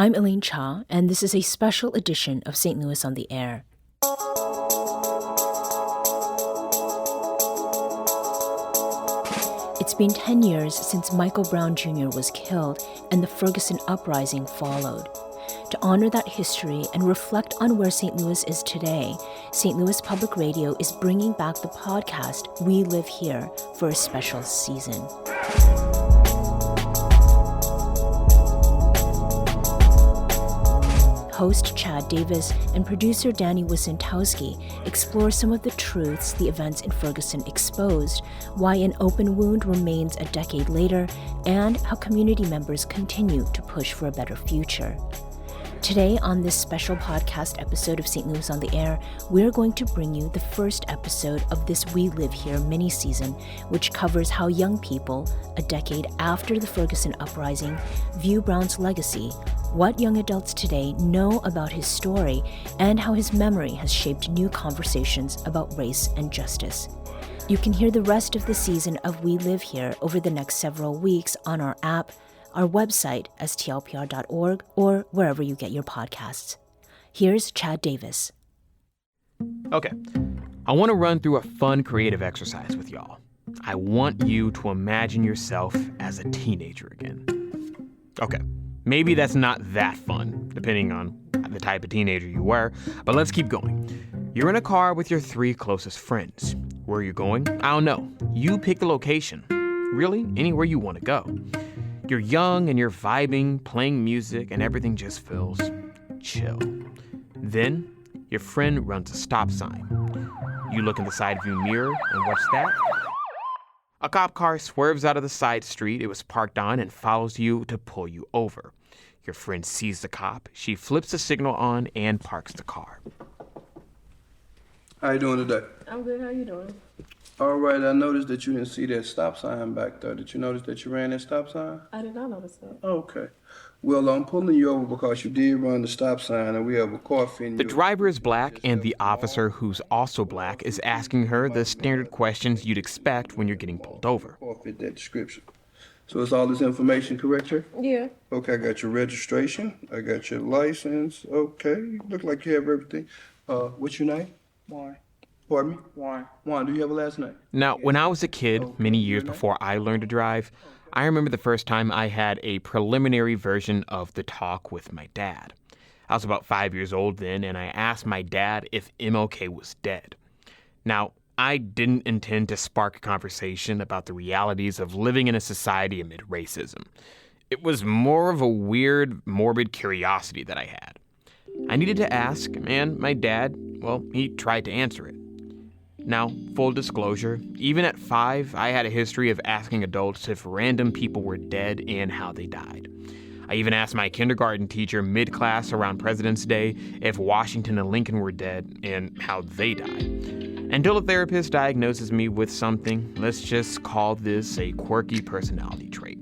I'm Elaine Cha, and this is a special edition of St. Louis on the Air. It's been 10 years since Michael Brown Jr. was killed and the Ferguson uprising followed. To honor that history and reflect on where St. Louis is today, St. Louis Public Radio is bringing back the podcast We Live Here for a special season. Host Chad Davis and producer Danny Wysentowski explore some of the truths the events in Ferguson exposed, why an open wound remains a decade later, and how community members continue to push for a better future. Today, on this special podcast episode of St. Louis on the Air, we're going to bring you the first episode of this We Live Here mini-season, which covers how young people, a decade after the Ferguson uprising, view Brown's legacy, what young adults today know about his story, and how his memory has shaped new conversations about race and justice. You can hear the rest of the season of We Live Here over the next several weeks on our app, our website, stlpr.org, or wherever you get your podcasts. Here's Chad Davis. Okay, I want to run through a fun creative exercise with y'all. I want you to imagine yourself as a teenager again. Okay, maybe that's not that fun, depending on the type of teenager you were, but let's keep going. You're in a car with your 3 closest friends. Where are you going? I don't know. You pick the location. Really, anywhere you want to go. You're young and you're vibing, playing music, and everything just feels chill. Then, your friend runs a stop sign. You look in the side view mirror, and what's that? A cop car swerves out of the side street it was parked on and follows you to pull you over. Your friend sees the cop, she flips the signal on, and parks the car. How you doing today? I'm good. How you doing? All right, I noticed that you didn't see that stop sign back there. Did you notice that you ran that stop sign? I did not notice that. Okay. Well, I'm pulling you over because you did run the stop sign and we have a coffee in The driver is black, and the officer, who's also black, is asking her the standard questions you'd expect when you're getting pulled over. Fit that description. So is all this information correct here? Yeah. Okay, I got your registration. I got your license. Okay, you look like you have everything. What's your name? Warren. Pardon me? Warren, do you have a last name? Now, when I was a kid, many years before I learned to drive, I remember the first time I had a preliminary version of the talk with my dad. I was about 5 years old then, and I asked my dad if MLK was dead. Now, I didn't intend to spark a conversation about the realities of living in a society amid racism. It was more of a weird, morbid curiosity that I had. I needed to ask, and my dad, well, he tried to answer it. Now, full disclosure, even at 5, I had a history of asking adults if random people were dead and how they died. I even asked my kindergarten teacher mid-class around President's Day if Washington and Lincoln were dead and how they died. Until a therapist diagnoses me with something, let's just call this a quirky personality trait.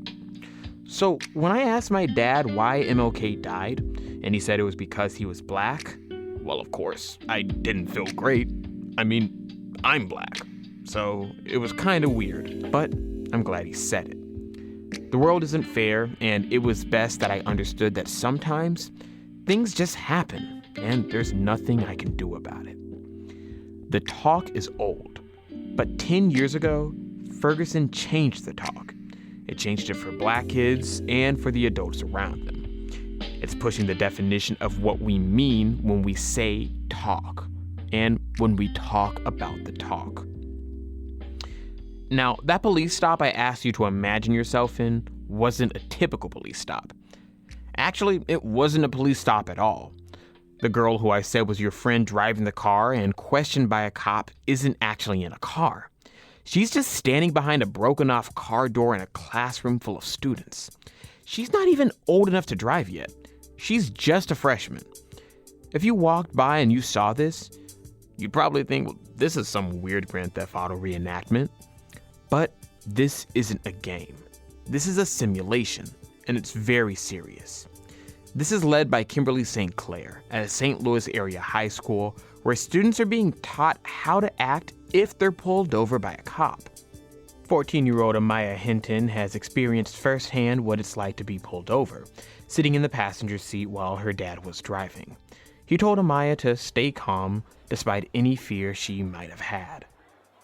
So when I asked my dad why MLK died, and he said it was because he was black, well, of course, I didn't feel great. I mean, I'm black, so it was kind of weird, but I'm glad he said it. The world isn't fair, and it was best that I understood that sometimes things just happen, and there's nothing I can do about it. The talk is old, but 10 years ago, Ferguson changed the talk. It changed it for black kids and for the adults around them. It's pushing the definition of what we mean when we say talk, and when we talk about the talk. Now, that police stop I asked you to imagine yourself in wasn't a typical police stop. Actually, it wasn't a police stop at all. The girl who I said was your friend driving the car and questioned by a cop isn't actually in a car. She's just standing behind a broken off car door in a classroom full of students. She's not even old enough to drive yet. She's just a freshman. If you walked by and you saw this, you'd probably think, well, this is some weird Grand Theft Auto reenactment. But this isn't a game. This is a simulation, and it's very serious. This is led by Kimberly St. Clair at a St. Louis area high school where students are being taught how to act if they're pulled over by a cop. 14-year-old Amaya Hinton has experienced firsthand what it's like to be pulled over, sitting in the passenger seat while her dad was driving. He told Amaya to stay calm despite any fear she might have had.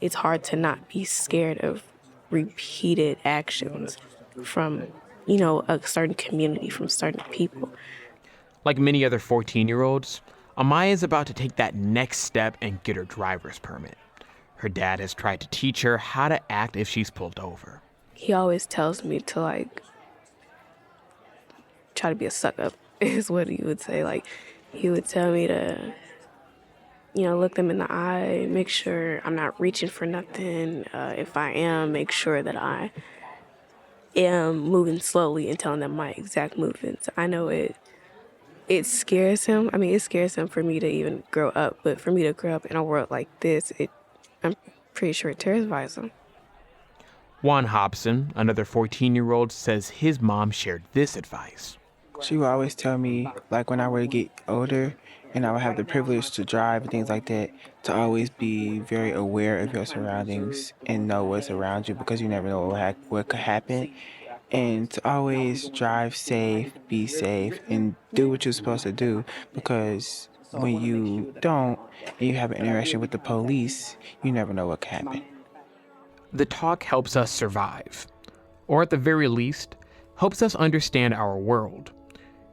It's hard to not be scared of repeated actions from, a certain community, from certain people. Like many other 14-year-olds, Amaya is about to take that next step and get her driver's permit. Her dad has tried to teach her how to act if she's pulled over. He always tells me to, try to be a suck-up, is what he would say. He would tell me to, look them in the eye, make sure I'm not reaching for nothing. If I am, make sure that I am moving slowly and telling them my exact movements. I know it scares him. I mean, it scares him for me to even grow up, but for me to grow up in a world like this, I'm pretty sure it terrifies him. Juan Hobson, another 14-year-old, says his mom shared this advice. She would always tell me, when I were to get older and I would have the privilege to drive and things like that, to always be very aware of your surroundings and know what's around you, because you never know what could happen. And to always drive safe, be safe, and do what you're supposed to do, because when you don't and you have an interaction with the police, you never know what can happen. The talk helps us survive, or at the very least, helps us understand our world.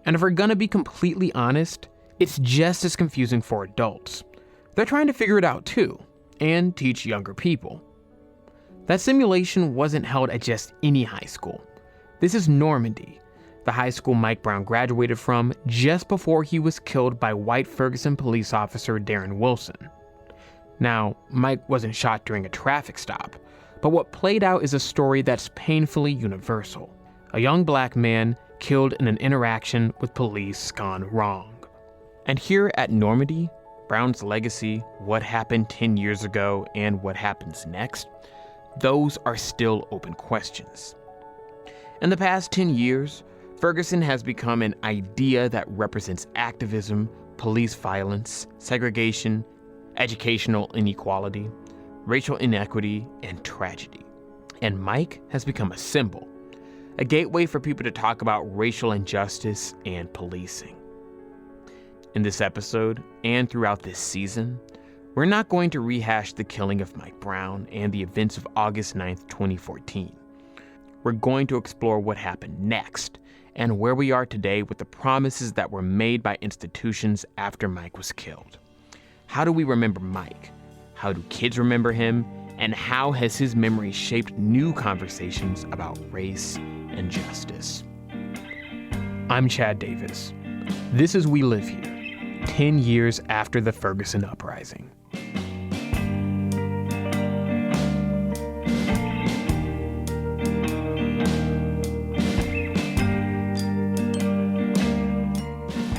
And if we're gonna be completely honest, it's just as confusing for adults. They're trying to figure it out too, and teach younger people. That simulation wasn't held at just any high school. This is Normandy, the high school Mike Brown graduated from just before he was killed by white Ferguson police officer Darren Wilson. Now, Mike wasn't shot during a traffic stop, but what played out is a story that's painfully universal. A young black man killed in an interaction with police gone wrong. And here at Normandy, Brown's legacy, what happened 10 years ago, and what happens next, those are still open questions. In the past 10 years, Ferguson has become an idea that represents activism, police violence, segregation, educational inequality, racial inequity, and tragedy. And Mike has become a symbol, a gateway for people to talk about racial injustice and policing. In this episode, and throughout this season, we're not going to rehash the killing of Mike Brown and the events of August 9th, 2014. We're going to explore what happened next and where we are today with the promises that were made by institutions after Mike was killed. How do we remember Mike? How do kids remember him? And how has his memory shaped new conversations about race and justice? I'm Chad Davis. This is We Live Here, 10 years after the Ferguson uprising.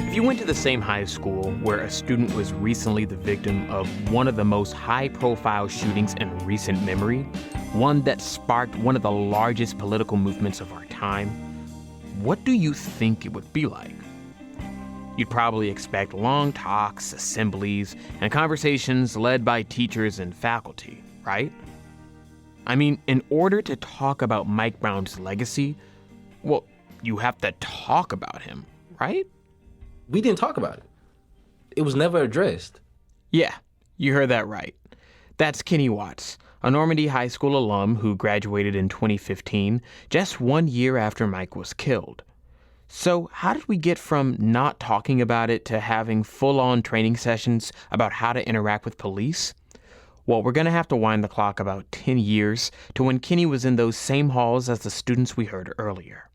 If you went to the same high school where a student was recently the victim of one of the most high-profile shootings in recent memory, one that sparked one of the largest political movements of our time, what do you think it would be like? You'd probably expect long talks, assemblies, and conversations led by teachers and faculty, right? I mean, in order to talk about Mike Brown's legacy, well, you have to talk about him, right? We didn't talk about it. It was never addressed. Yeah, you heard that right. That's Kenny Watts, a Normandy High School alum who graduated in 2015, just 1 year after Mike was killed. So how did we get from not talking about it to having full-on training sessions about how to interact with police? Well, we're going to have to wind the clock about 10 years to when Kenny was in those same halls as the students we heard earlier.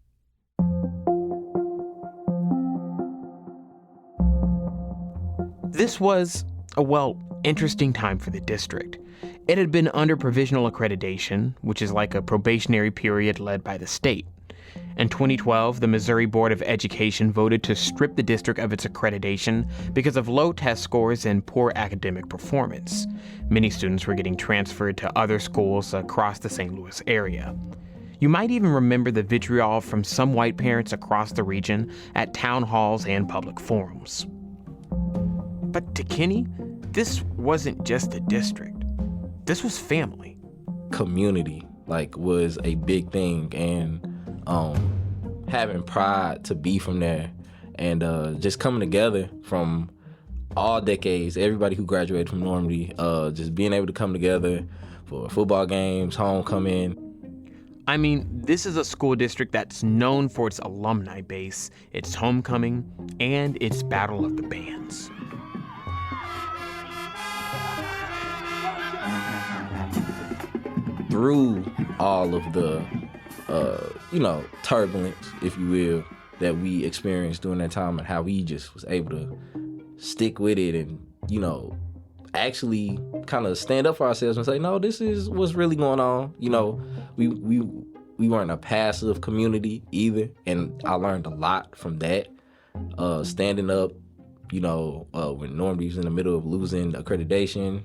This was a, interesting time for the district. It had been under provisional accreditation, which is like a probationary period led by the state. In 2012, the Missouri Board of Education voted to strip the district of its accreditation because of low test scores and poor academic performance. Many students were getting transferred to other schools across the St. Louis area. You might even remember the vitriol from some white parents across the region at town halls and public forums. But to Kenny, this wasn't just a district. This was family. Community. like was a big thing, and having pride to be from there, and just coming together from all decades, everybody who graduated from Normandy, just being able to come together for football games, homecoming. I mean, this is a school district that's known for its alumni base, its homecoming, and its Battle of the Bands. Through all of the, turbulence, if you will, that we experienced during that time, and how we just was able to stick with it and, actually kind of stand up for ourselves and say, no, this is what's really going on. We weren't a passive community either, and I learned a lot from that. Standing up, when Normandy was in the middle of losing accreditation,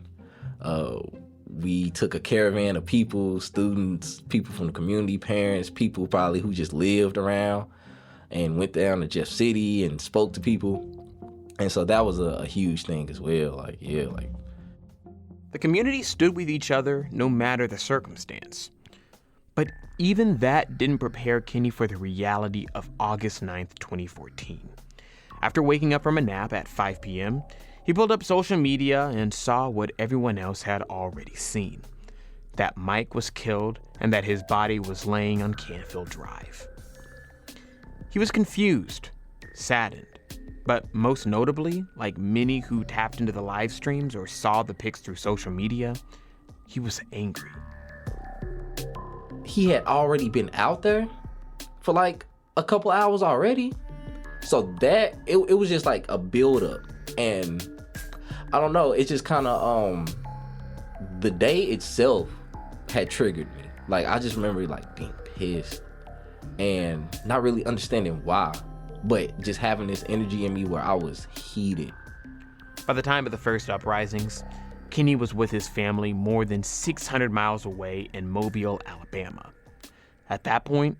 we took a caravan of people, students, people from the community, parents, people probably who just lived around, and went down to Jeff City and spoke to people. And so that was a huge thing as well. The community stood with each other no matter the circumstance. But even that didn't prepare Kenny for the reality of August 9th, 2014. After waking up from a nap at 5 p.m., he pulled up social media and saw what everyone else had already seen. That Mike was killed and that his body was laying on Canfield Drive. He was confused, saddened, but most notably, like many who tapped into the live streams or saw the pics through social media, he was angry. He had already been out there for like a couple hours already. So that, it was just like a buildup. And I don't know, it just kind of, the day itself had triggered me. Like, I just remember like being pissed and not really understanding why, but just having this energy in me where I was heated. By the time of the first uprisings, Kenny was with his family more than 600 miles away in Mobile, Alabama. At that point,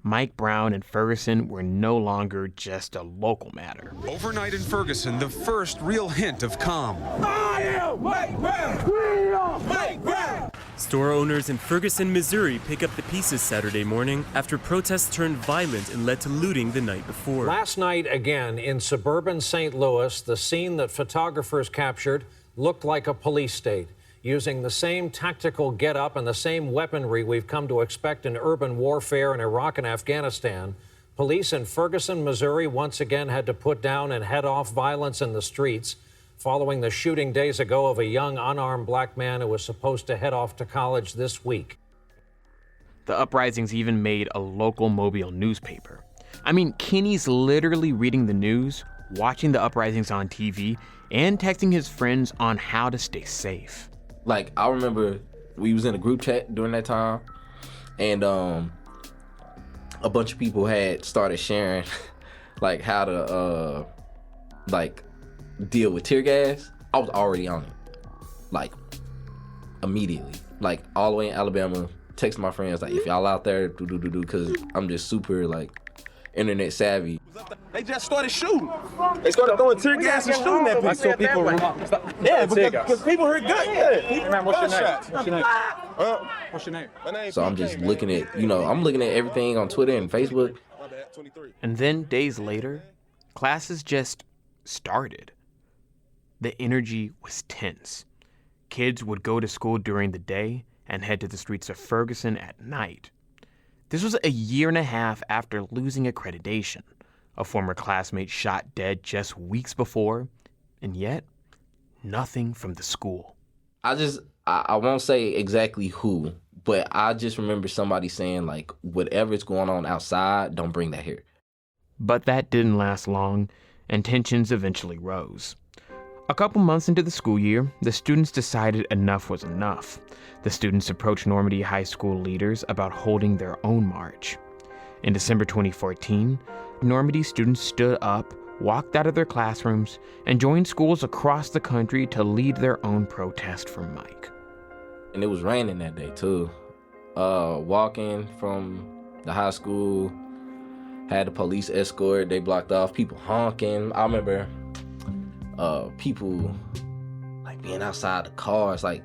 Mike Brown and Ferguson were no longer just a local matter. Overnight in Ferguson, the first real hint of calm. I am Mike Brown! We are Mike Brown! Store owners in Ferguson, Missouri pick up the pieces Saturday morning after protests turned violent and led to looting the night before. Last night, again, in suburban St. Louis, the scene that photographers captured looked like a police state, using the same tactical get-up and the same weaponry we've come to expect in urban warfare in Iraq and Afghanistan. Police in Ferguson, Missouri once again had to put down and head off violence in the streets following the shooting days ago of a young unarmed black man who was supposed to head off to college this week. The uprisings even made a local Mobile newspaper. I mean, Kenny's literally reading the news, watching the uprisings on TV, and texting his friends on how to stay safe. Like, I remember we was in a group chat during that time, and a bunch of people had started sharing like how to deal with tear gas. I was already on it, like immediately, like all the way in Alabama, texting my friends like, if y'all out there, because I'm just super like internet savvy. They just started shooting. They started throwing tear gas and shooting at people. So people yeah, because people heard gunshots. Yeah. Man, what's your name? What's your name? So I'm just looking at, I'm looking at everything on Twitter and Facebook. And then days later, classes just started. The energy was tense. Kids would go to school during the day and head to the streets of Ferguson at night. This was a year and a half after losing accreditation. A former classmate shot dead just weeks before, and yet, nothing from the school. I won't say exactly who, but I just remember somebody saying, like, whatever's going on outside, don't bring that here. But that didn't last long, and tensions eventually rose. A couple months into the school year, the students decided enough was enough. The students approached Normandy High School leaders about holding their own march. In December 2014, Normandy students stood up, walked out of their classrooms, and joined schools across the country to lead their own protest for Mike. And it was raining that day too. Walking from the high school, had a police escort, they blocked off, people honking. I remember people like being outside the cars, like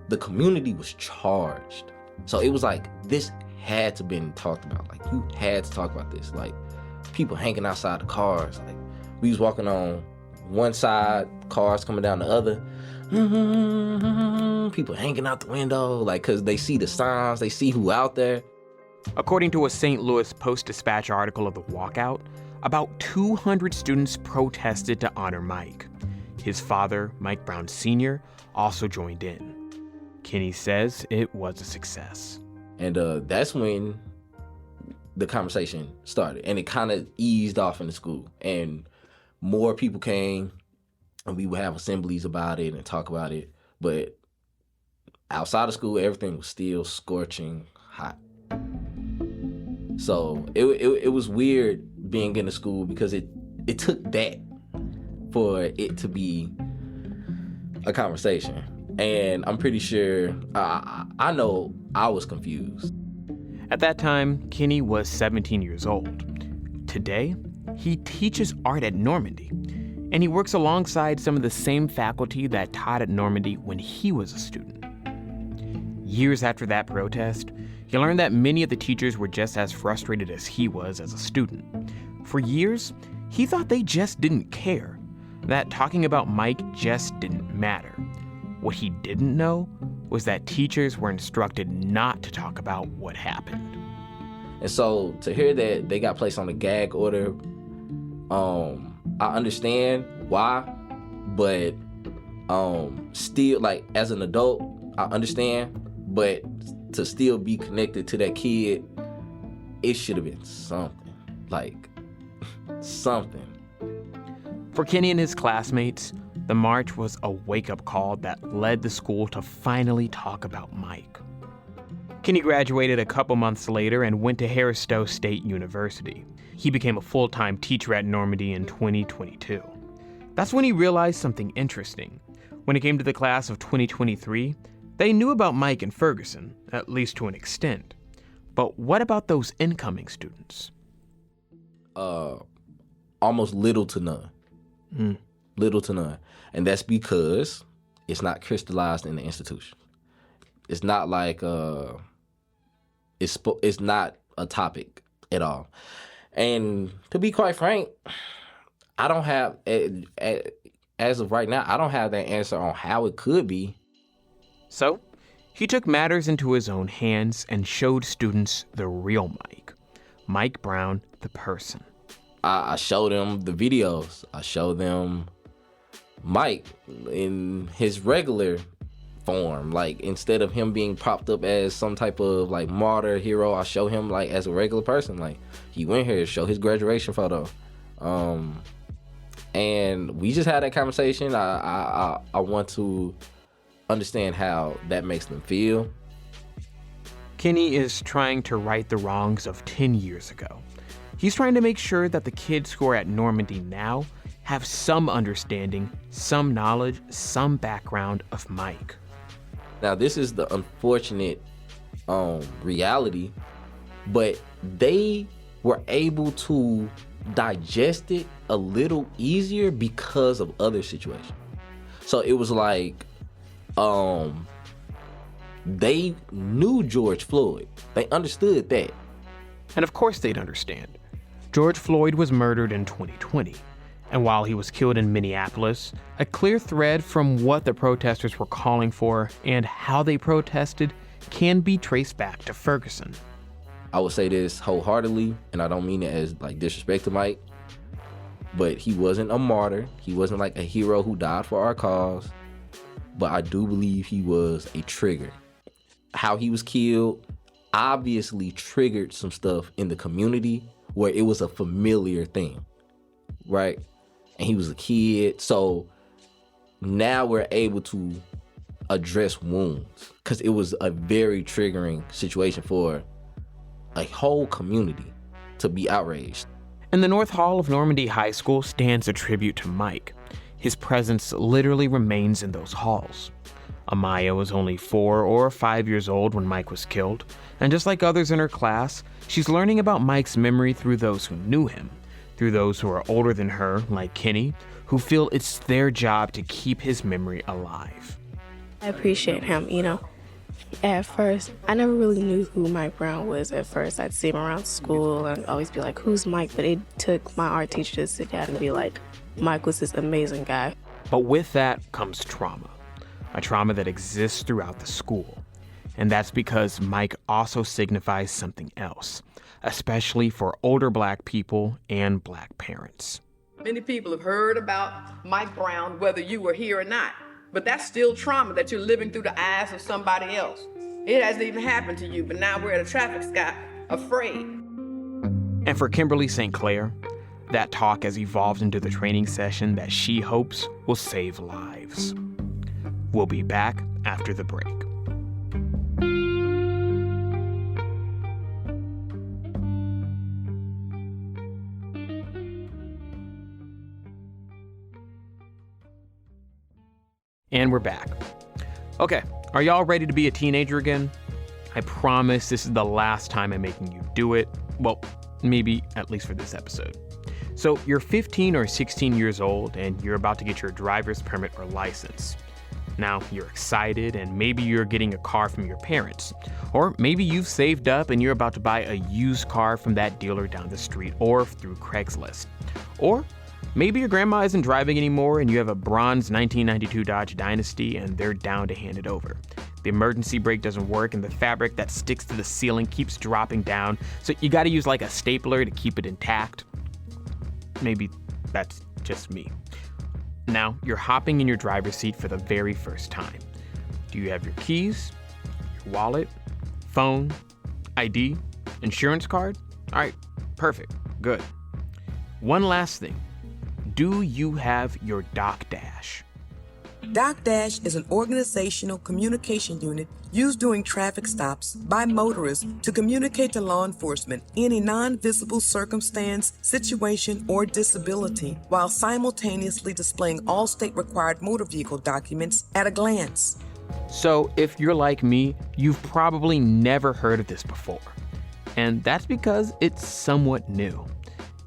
the community was charged. So it was like, this had to been talked about. Like, you had to talk about this. Like, people hanging outside the cars. Like, we was walking on one side, cars coming down the other. People hanging out the window, like, because they see the signs, they see who out there. According to a St. Louis Post-Dispatch article of the walkout, about 200 students protested to honor Mike. His father, Mike Brown Sr., also joined in. Kenny says it was a success. And that's when the conversation started, and it kind of eased off in the school, and more people came, and we would have assemblies about it and talk about it. But outside of school, everything was still scorching hot. So it was weird being in the school, because it took that for it to be a conversation. And I'm pretty sure, I know I was confused. At that time, Kenny was 17 years old. Today, he teaches art at Normandy, and he works alongside some of the same faculty that taught at Normandy when he was a student. Years after that protest, he learned that many of the teachers were just as frustrated as he was as a student. For years, he thought they just didn't care, that talking about Mike just didn't matter. What he didn't know was that teachers were instructed not to talk about what happened. And so to hear that they got placed on a gag order, I understand why, but still, like, as an adult, I understand, but to still be connected to that kid, it should have been something, like, something. For Kenny and his classmates, the march was a wake-up call that led the school to finally talk about Mike. Kenny graduated a couple months later and went to Harris Stowe State University. He became a full-time teacher at Normandy in 2022. That's when he realized something interesting. When it came to the class of 2023, they knew about Mike and Ferguson, at least to an extent. But what about those incoming students? Almost little to none. Little to none. And that's because it's not crystallized in the institution. It's not like it's not a topic at all. And to be quite frank, I don't have, as of right now, I don't have that answer on how it could be. So he took matters into his own hands and showed students the real Mike. Mike Brown, the person. I showed them the videos. I showed them Mike in his regular form. Like, instead of him being propped up as some type of like martyr hero, I show him like as a regular person. Like, he went here to show his graduation photo. And we just had that conversation. I want to understand how that makes them feel. Kenny is trying to right the wrongs of 10 years ago. He's trying to make sure that the kids who are at Normandy now have some understanding, some knowledge, some background of Mike. Now, this is the unfortunate reality, but they were able to digest it a little easier because of other situations. So it was like, they knew George Floyd. They understood that. And of course they'd understand. George Floyd was murdered in 2020. And while he was killed in Minneapolis, a clear thread from what the protesters were calling for and how they protested can be traced back to Ferguson. I would say this wholeheartedly, and I don't mean it as like disrespect to Mike, but he wasn't a martyr. He wasn't like a hero who died for our cause, but I do believe he was a trigger. How he was killed obviously triggered some stuff in the community where it was a familiar thing, right? And he was a kid, so now we're able to address wounds because it was a very triggering situation for a whole community to be outraged. In the North Hall of Normandy High School stands a tribute to Mike. His presence literally remains in those halls. Amaya was only 4 or 5 years old when Mike was killed, and just like others in her class, she's learning about Mike's memory through those who knew him, through those who are older than her, like Kenny, who feel it's their job to keep his memory alive. I appreciate him, At first, I never really knew who Mike Brown was at first. I'd see him around school and I'd always be like, who's Mike? But it took my art teacher to sit down and be like, Mike was this amazing guy. But with that comes trauma, a trauma that exists throughout the school. And that's because Mike also signifies something else, especially for older Black people and Black parents. Many people have heard about Mike Brown, whether you were here or not. But that's still trauma that you're living through the eyes of somebody else. It hasn't even happened to you, but now we're at a traffic stop, afraid. And for Kimberly St. Clair, that talk has evolved into the training session that she hopes will save lives. We'll be back after the break. And we're back. Okay, are y'all ready to be a teenager again? I promise this is the last time I'm making you do it. Well, maybe at least for this episode. So you're 15 or 16 years old and you're about to get your driver's permit or license. Now you're excited and maybe you're getting a car from your parents. Or maybe you've saved up and you're about to buy a used car from that dealer down the street or through Craigslist. Or maybe your grandma isn't driving anymore and you have a bronze 1992 Dodge Dynasty and they're down to hand it over. The emergency brake doesn't work and the fabric that sticks to the ceiling keeps dropping down, so you gotta use like a stapler to keep it intact. Maybe that's just me. Now, you're hopping in your driver's seat for the very first time. Do you have your keys, your wallet, phone, ID, insurance card? All right, perfect, good. One last thing. Do you have your DocDash? DocDash is an organizational communication unit used during traffic stops by motorists to communicate to law enforcement any non-visible circumstance, situation, or disability while simultaneously displaying all state-required motor vehicle documents at a glance. So if you're like me, you've probably never heard of this before. And that's because it's somewhat new.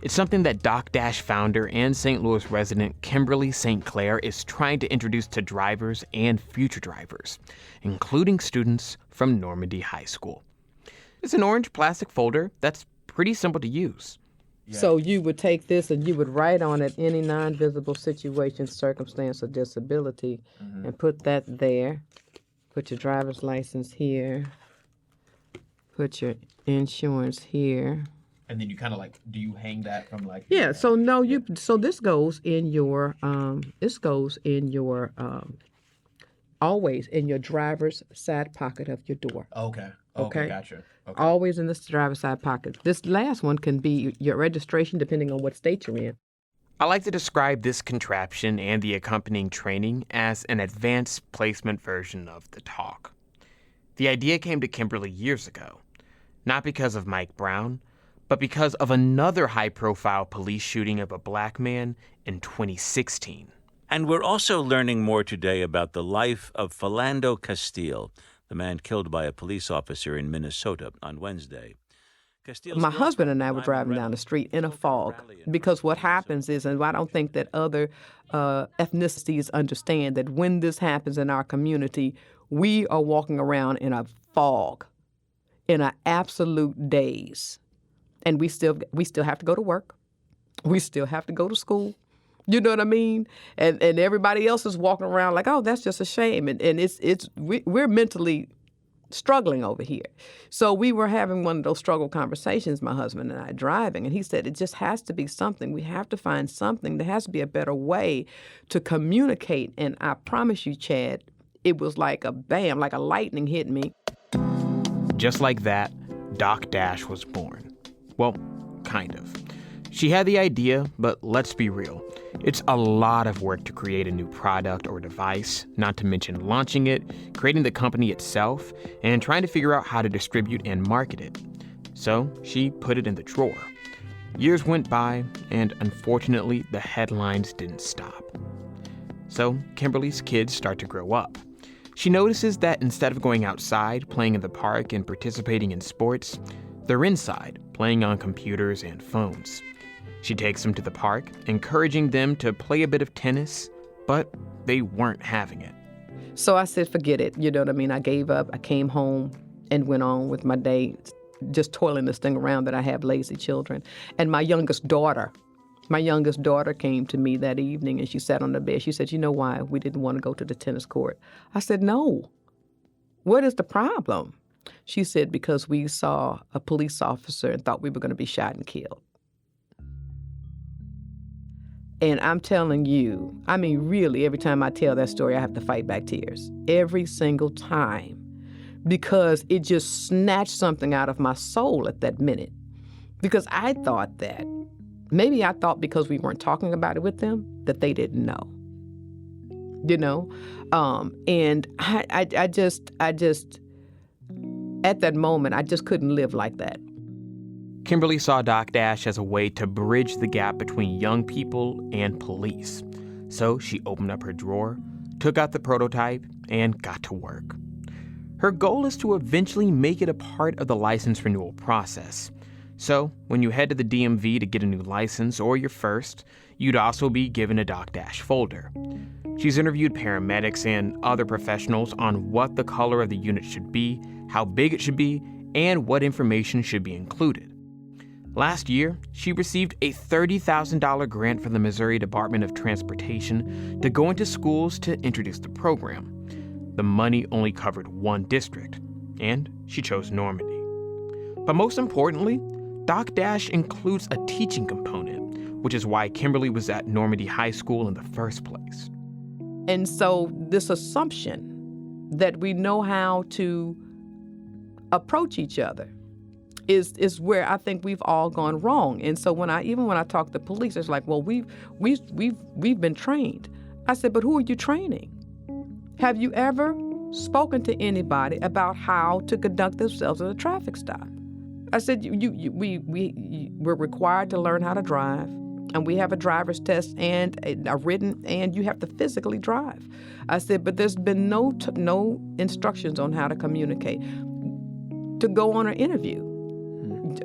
It's something that DocDash founder and St. Louis resident Kimberly St. Clair is trying to introduce to drivers and future drivers, including students from Normandy High School. It's an orange plastic folder that's pretty simple to use. So you would take this and you would write on it any non-visible situation, circumstance, or disability, and put that there. Put your driver's license here. Put your insurance here. And then you kind of like, do you hang that from like? Yeah. So no, so this goes in your always in your driver's side pocket of your door. Okay. Okay. Gotcha. Okay. Always in this driver's side pocket. This last one can be your registration depending on what state you're in. I like to describe this contraption and the accompanying training as an advanced placement version of the talk. The idea came to Kimberly years ago, not because of Mike Brown, but because of another high-profile police shooting of a Black man in 2016. And we're also learning more today about the life of Philando Castile, the man killed by a police officer in Minnesota on Wednesday. My husband and I were driving down the street in a fog because what happens is, and I don't think that other ethnicities understand, that when this happens in our community, we are walking around in a fog, in an absolute daze. And we still have to go to work. We still have to go to school. You know what I mean? And everybody else is walking around like, oh, that's just a shame. And we're mentally struggling over here. So we were having one of those struggle conversations, my husband and I, driving, and he said, it just has to be something. We have to find something. There has to be a better way to communicate. And I promise you, Chad, it was like a bam, like a lightning hit me. Just like that, DocDash was born. Well, kind of. She had the idea, but let's be real. It's a lot of work to create a new product or device, not to mention launching it, creating the company itself, and trying to figure out how to distribute and market it. So she put it in the drawer. Years went by, and unfortunately, the headlines didn't stop. So Kimberly's kids start to grow up. She notices that instead of going outside, playing in the park, and participating in sports, they're inside, playing on computers and phones. She takes them to the park, encouraging them to play a bit of tennis, but they weren't having it. So I said, forget it. You know what I mean? I gave up. I came home and went on with my day, just toiling this thing around that I have lazy children. And my youngest daughter came to me that evening, and she sat on the bed. She said, you know why we didn't want to go to the tennis court? I said, no. What is the problem? She said, because we saw a police officer and thought we were going to be shot and killed. And I'm telling you, I mean, really, every time I tell that story, I have to fight back tears. Every single time. Because it just snatched something out of my soul at that minute. Because I thought that, maybe I thought because we weren't talking about it with them, that they didn't know. You know? And I just, at that moment, I just couldn't live like that. Kimberly saw Doc Dash as a way to bridge the gap between young people and police. So she opened up her drawer, took out the prototype, and got to work. Her goal is to eventually make it a part of the license renewal process. So when you head to the DMV to get a new license or your first, you'd also be given a Doc Dash folder. She's interviewed paramedics and other professionals on what the color of the unit should be, how big it should be, and what information should be included. Last year, she received a $30,000 grant from the Missouri Department of Transportation to go into schools to introduce the program. The money only covered one district, and she chose Normandy. But most importantly, Doc Dash includes a teaching component, which is why Kimberly was at Normandy High School in the first place. And so this assumption that we know how to approach each other is where I think we've all gone wrong. And so when I talk to police, it's like, well, we've been trained. I said, but who are you training? Have you ever spoken to anybody about how to conduct themselves at a traffic stop? I said, we're required to learn how to drive, and we have a driver's test and a written, and you have to physically drive. I said, but there's been no instructions on how to communicate. To go on an interview,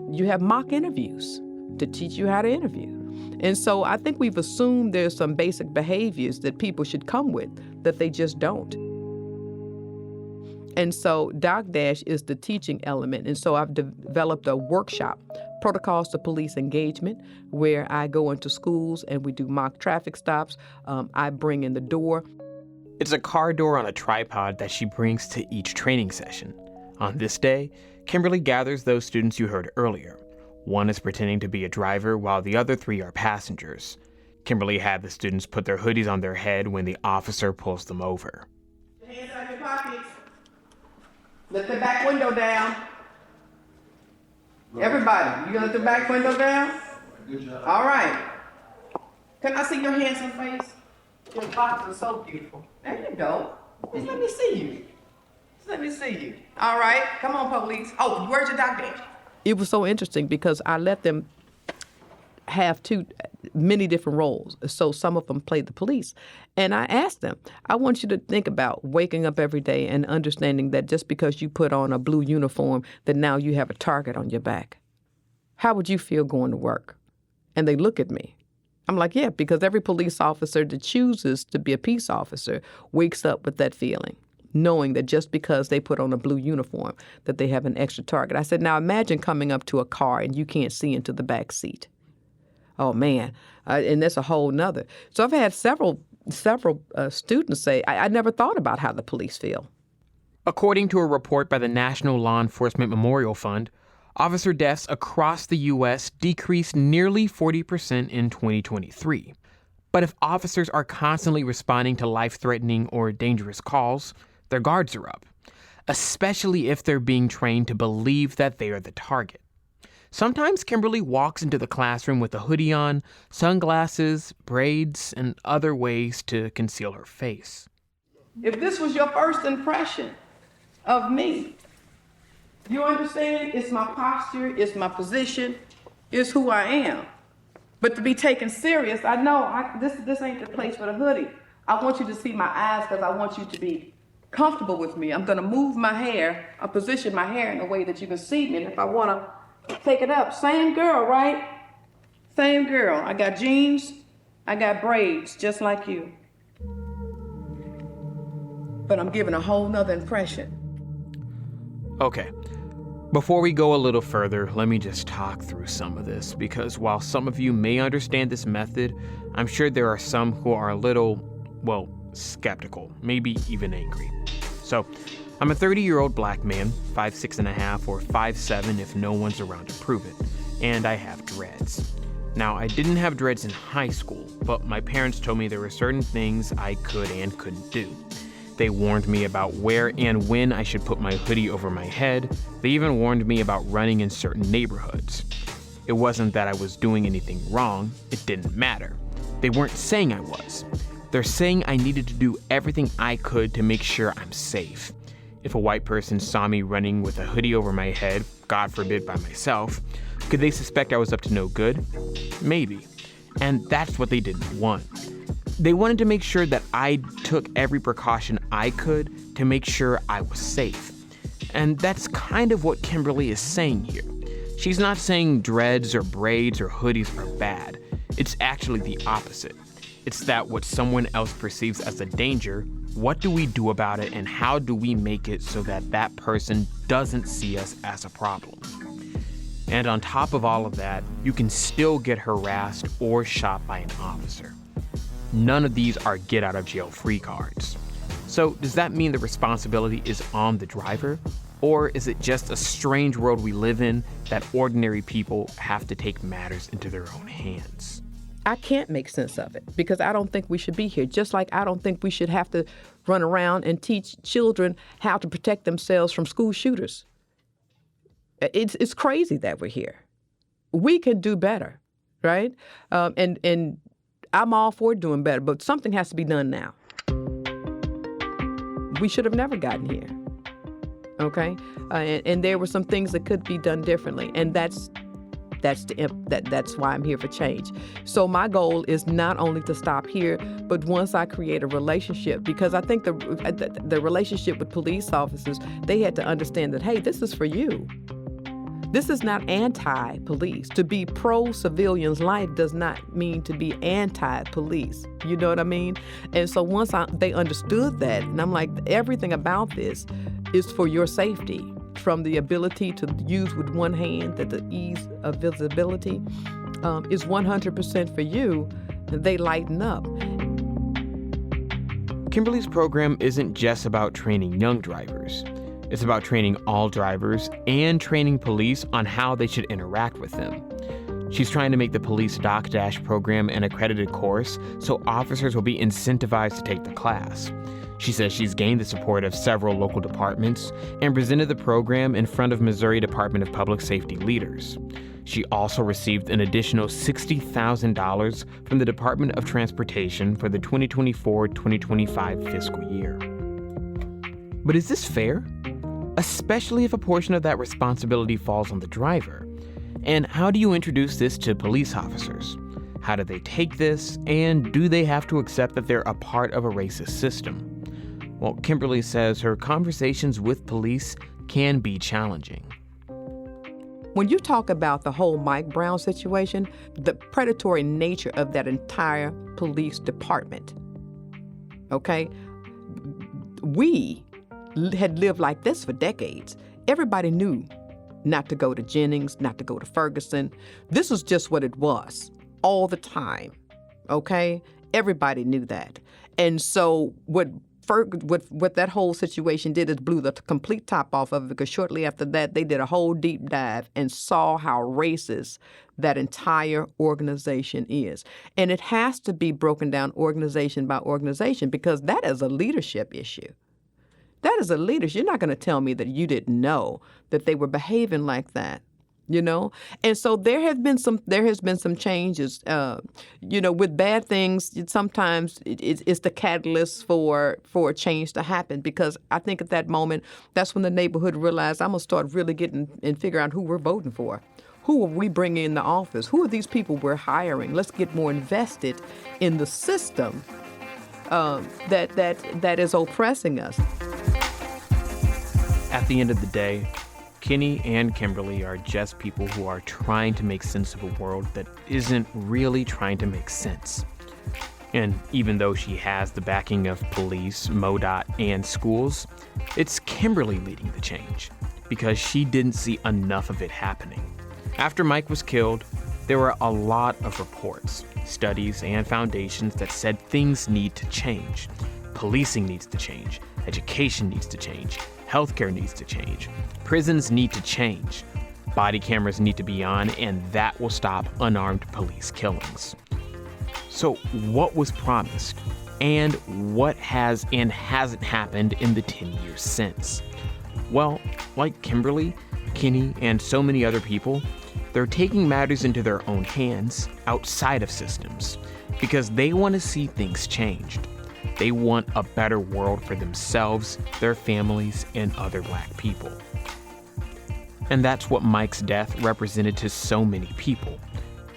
you have mock interviews to teach you how to interview. And so I think we've assumed there's some basic behaviors that people should come with that they just don't. And so Doc Dash is the teaching element. And so I've developed a workshop, Protocols to Police Engagement, where I go into schools and we do mock traffic stops. I bring in the door. It's a car door on a tripod that she brings to each training session. On this day, Kimberly gathers those students you heard earlier. One is pretending to be a driver while the other three are passengers. Kimberly had the students put their hoodies on their head when the officer pulls them over. Hands out your pockets. Lift the back window down. Everybody, you gonna lift the back window down? Good job. All right. Can I see your handsome face? Your boxes are so beautiful. There you go. Just let me see you. Just let me see you. All right, come on, police. Oh, where's your Doc Dash? It was so interesting because I let them have many different roles. So some of them played the police. And I asked them, I want you to think about waking up every day and understanding that just because you put on a blue uniform, that now you have a target on your back. How would you feel going to work? And they look at me. I'm like, yeah, because every police officer that chooses to be a peace officer wakes up with that feeling, knowing that just because they put on a blue uniform, that they have an extra target. I said, now imagine coming up to a car and you can't see into the back seat. Oh, man. And that's a whole nother. So I've had several students say, I never thought about how the police feel. According to a report by the National Law Enforcement Memorial Fund, officer deaths across the U.S. decreased nearly 40% in 2023. But if officers are constantly responding to life-threatening or dangerous calls, their guards are up, especially if they're being trained to believe that they are the target. Sometimes Kimberly walks into the classroom with a hoodie on, sunglasses, braids, and other ways to conceal her face. If this was your first impression of me, you understand? It's my posture, it's my position, it's who I am. But to be taken serious, I know this ain't the place for the hoodie. I want you to see my eyes because I want you to be comfortable with me. I'm gonna move my hair, I'll position my hair in a way that you can see me. And if I wanna take it up, same girl, right? Same girl. I got jeans, I got braids, just like you. but I'm giving a whole nother impression. Okay. Before we go a little further, let me just talk through some of this, because while some of you may understand this method, I'm sure there are some who are a little, well, skeptical, maybe even angry. So, I'm a 30-year-old black man, 5'6.5" or 5'7" if no one's around to prove it, and I have dreads. Now, I didn't have dreads in high school, but my parents told me there were certain things I could and couldn't do. They warned me about where and when I should put my hoodie over my head. They even warned me about running in certain neighborhoods. It wasn't that I was doing anything wrong, it didn't matter. They weren't saying I was. They're saying I needed to do everything I could to make sure I'm safe. If a white person saw me running with a hoodie over my head, God forbid by myself, could they suspect I was up to no good? Maybe. And that's what they didn't want. They wanted to make sure that I took every precaution I could to make sure I was safe. And that's kind of what Kimberly is saying here. She's not saying dreads or braids or hoodies are bad. It's actually the opposite. It's that what someone else perceives as a danger, what do we do about it, and how do we make it so that that person doesn't see us as a problem? And on top of all of that, you can still get harassed or shot by an officer. None of these are get-out-of-jail-free cards. So does that mean the responsibility is on the driver? Or is it just a strange world we live in that ordinary people have to take matters into their own hands? I can't make sense of it because I don't think we should be here. Just like I don't think we should have to run around and teach children how to protect themselves from school shooters. It's crazy that we're here. We can do better, right? And I'm all for doing better, but something has to be done now. We should have never gotten here, okay? And there were some things that could be done differently, and that's why I'm here for change. So my goal is not only to stop here, but once I create a relationship, because I think the relationship with police officers, they had to understand that, hey, this is for you. This is not anti-police. To be pro-civilian's life does not mean to be anti-police. You know what I mean? And so once they understood that, and I'm like, everything about this is for your safety, from the ability to use with one hand, that the ease of visibility is 100% for you, they lighten up. Kimberly's program isn't just about training young drivers. It's about training all drivers and training police on how they should interact with them. She's trying to make the police Doc Dash program an accredited course so officers will be incentivized to take the class. She says she's gained the support of several local departments and presented the program in front of Missouri Department of Public Safety leaders. She also received an additional $60,000 from the Department of Transportation for the 2024-2025 fiscal year. But is this fair? Especially if a portion of that responsibility falls on the driver. And how do you introduce this to police officers? How do they take this? And do they have to accept that they're a part of a racist system? Well, Kimberly says her conversations with police can be challenging. When you talk about the whole Mike Brown situation, the predatory nature of that entire police department, okay? We had lived like this for decades. Everybody knew not to go to Jennings, not to go to Ferguson. This was just what it was all the time, okay? Everybody knew that. And so what that whole situation did is blew the complete top off of it, because shortly after that, they did a whole deep dive and saw how racist that entire organization is. And it has to be broken down organization by organization, because that is a leadership issue. That is a leadership. You're not going to tell me that you didn't know that they were behaving like that, you know? And so there has been some changes, with bad things. Sometimes it's the catalyst for a change to happen, because I think at that moment, that's when the neighborhood realized, I'm going to start really getting and figure out who we're voting for. Who are we bringing in the office? Who are these people we're hiring? Let's get more invested in the system that is oppressing us. At the end of the day, Kenny and Kimberly are just people who are trying to make sense of a world that isn't really trying to make sense. And even though she has the backing of police, MoDOT, and schools, it's Kimberly leading the change because she didn't see enough of it happening. After Mike was killed, there were a lot of reports, studies, and foundations that said things need to change. Policing needs to change. Education needs to change. Healthcare needs to change. Prisons need to change. Body cameras need to be on, and that will stop unarmed police killings. So what was promised, and what has and hasn't happened in the 10 years since? Well, like Kimberly, Kenny, and so many other people, they're taking matters into their own hands outside of systems because they want to see things changed. They want a better world for themselves, their families, and other Black people. And that's what Mike's death represented to so many people.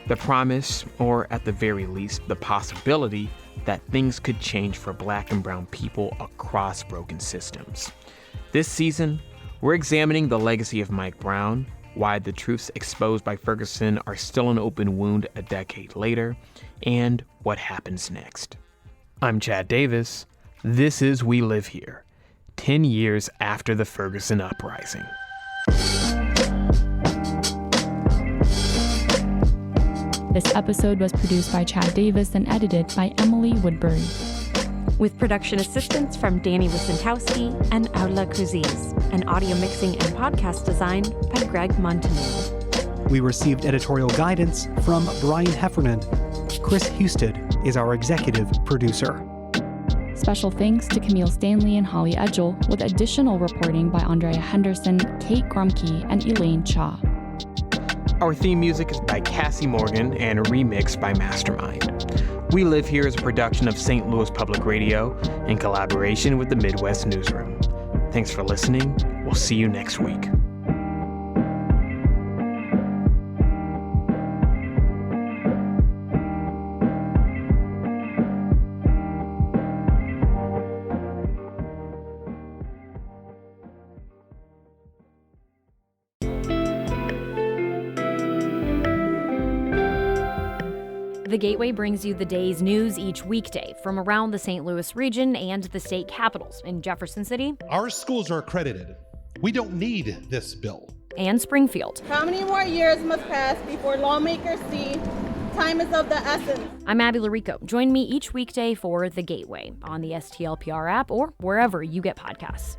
The promise, or at the very least, the possibility that things could change for Black and brown people across broken systems. This season, we're examining the legacy of Mike Brown, why the truths exposed by Ferguson are still an open wound a decade later, and what happens next. I'm Chad Davis. This is We Live Here, 10 years after the Ferguson uprising. This episode was produced by Chad Davis and edited by Emily Woodbury. With production assistance from Danny Wysentowski and Aula Kouziz, and audio mixing and podcast design by Greg Montanil. We received editorial guidance from Brian Heffernan. Chris Husted is our executive producer. Special thanks to Camille Stanley and Holly Edgell, with additional reporting by Andrea Henderson, Kate Grumke, and Elaine Cha. Our theme music is by Cassie Morgan and remixed by Mastermind. We Live Here is a production of St. Louis Public Radio in collaboration with the Midwest Newsroom. Thanks for listening. We'll see you next week. The Gateway brings you the day's news each weekday from around the St. Louis region and the state capitals in Jefferson City. Our schools are accredited. We don't need this bill. And Springfield. How many more years must pass before lawmakers see time is of the essence? I'm Abby Larico. Join me each weekday for The Gateway on the STLPR app or wherever you get podcasts.